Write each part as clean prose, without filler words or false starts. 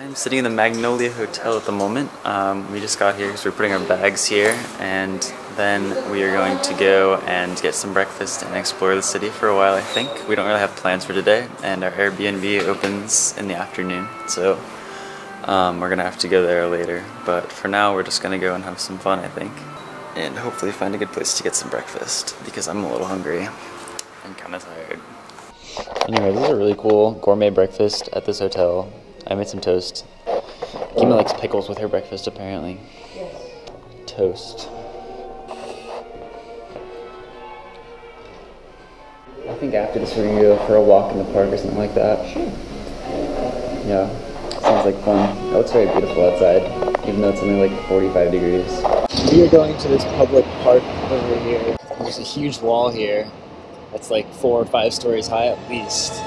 I'm sitting in the Magnolia Hotel at the moment. We just got here because we're putting our bags here, and then we are going to go and get some breakfast and explore the city for a while, I think. We don't really have plans for today, and our Airbnb opens in the afternoon, so we're gonna have to go there later. But for now, we're just gonna go and have some fun, I think, and hopefully find a good place to get some breakfast, because I'm a little hungry and kind of tired. Anyway, this is a really cool gourmet breakfast at this hotel. I made some toast. Kima likes pickles with her breakfast, apparently. Yes. Toast. I think after this we're gonna go for a walk in the park or something like that. Sure. Yeah, sounds like fun. It looks very beautiful outside, even though it's only like 45 degrees. We are going to this public park over here. There's a huge wall here that's like 4 or 5 stories high at least.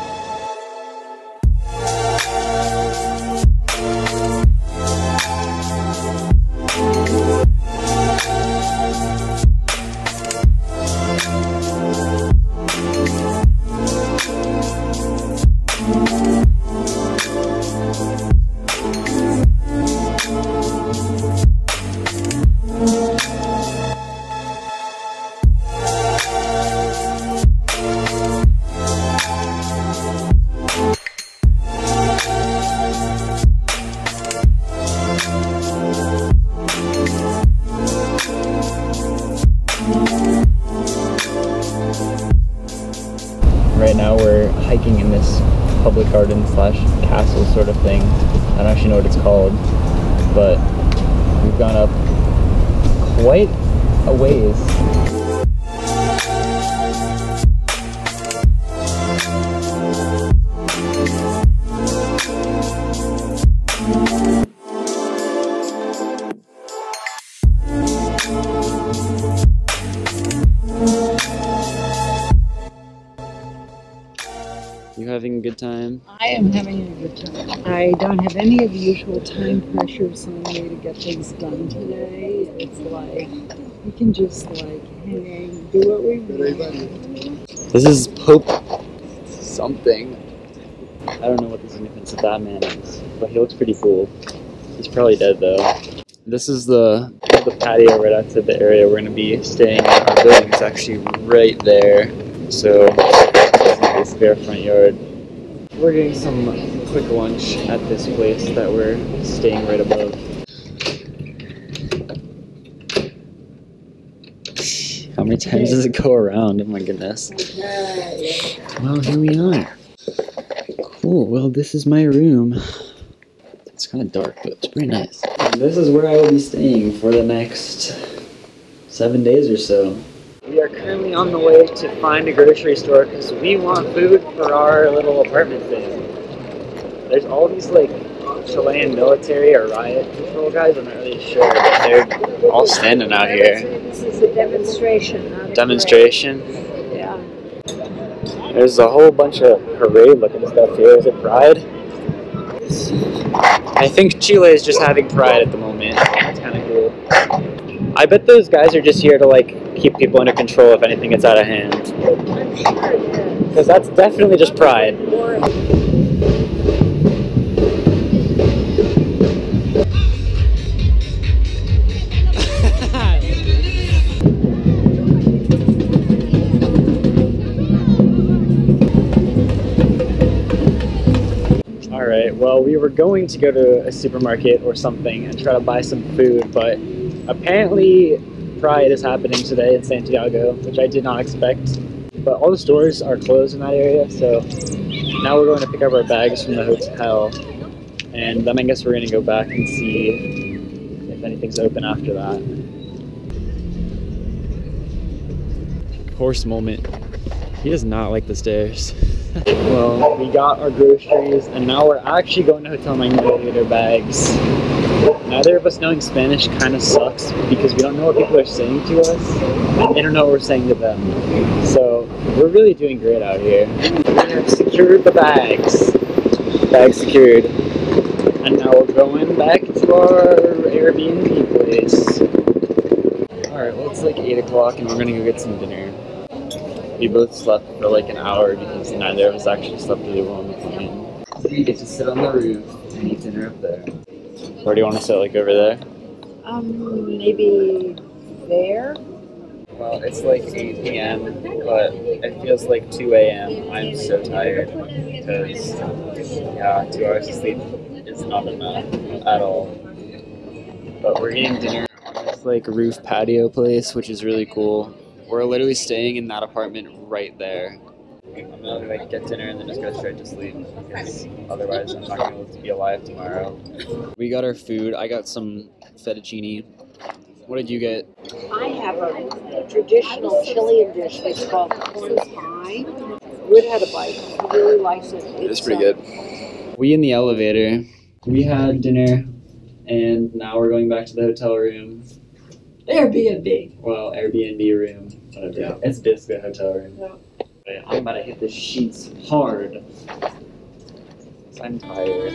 Right now we're hiking in this public garden slash castle sort of thing. I don't actually know what it's called, but we've gone up quite a ways. You having a good time? I am having a good time. I don't have any of the usual time pressures on me to get things done today. It's like, we can just like hang, do what we want. This is Pope something. I don't know what the significance of that man is, but he looks pretty cool. He's probably dead though. This is the patio right outside the area we're going to be staying in. Our building's actually right there, so it's basically our front yard. We're getting some quick lunch at this place that we're staying right above. How many times does it go around? Oh my goodness. Well, here we are. Cool, well this is my room. It's kind of dark, but it's pretty nice. And this is where I will be staying for the next 7 days or so. We are currently on the way to find a grocery store because we want food for our little apartment thing. There's all these like Chilean military or riot control guys, I'm not really sure, but they're all standing out here. This is a demonstration. Demonstration? Yeah. There's a whole bunch of parade looking stuff here. Is it Pride? I think Chile is just having Pride at the moment. It's kind of cool. I bet those guys are just here to like keep people under control if anything gets out of hand. I'm sure it is. Because that's definitely just Pride. Alright, well we were going to go to a supermarket or something and try to buy some food, but apparently Pride is happening today in Santiago, which I did not expect. But all the stores are closed in that area, so now we're going to pick up our bags from the hotel. And then I guess we're going to go back and see if anything's open after that. Horse moment. He does not like the stairs. Well, we got our groceries, and now we're actually going to Hotel Magnolia to get our bags. Neither of us knowing Spanish kind of sucks because we don't know what people are saying to us, and they don't know what we're saying to them. So, we're really doing great out here. We have secured the bags. Bags secured. And now we're going back to our Airbnb place. Alright, well it's like 8 o'clock and we're gonna go get some dinner. We both slept for like an hour because neither of us actually slept really well on the plane. We get to sit on the roof and eat dinner up there. Where do you want to sit, like over there? Maybe there. Well, it's like 8 p.m., but it feels like 2 a.m. I'm so tired because, yeah, 2 hours of sleep is not enough at all. But we're eating dinner on this like roof patio place, which is really cool. We're literally staying in that apartment right there. I'm gonna like get dinner and then just go straight to sleep because otherwise I'm not gonna be able to be alive tomorrow. We got our food. I got some fettuccine. What did you get? I have a traditional Chilean dish that's called corn pie. Wood had a bite. He really likes it. It's pretty good. We in the elevator. We had dinner, and now we're going back to the hotel room. Airbnb. Well, Airbnb room. Whatever. Yeah. It's basically a hotel room. Yeah. I'm about to hit the sheets hard. I'm tired.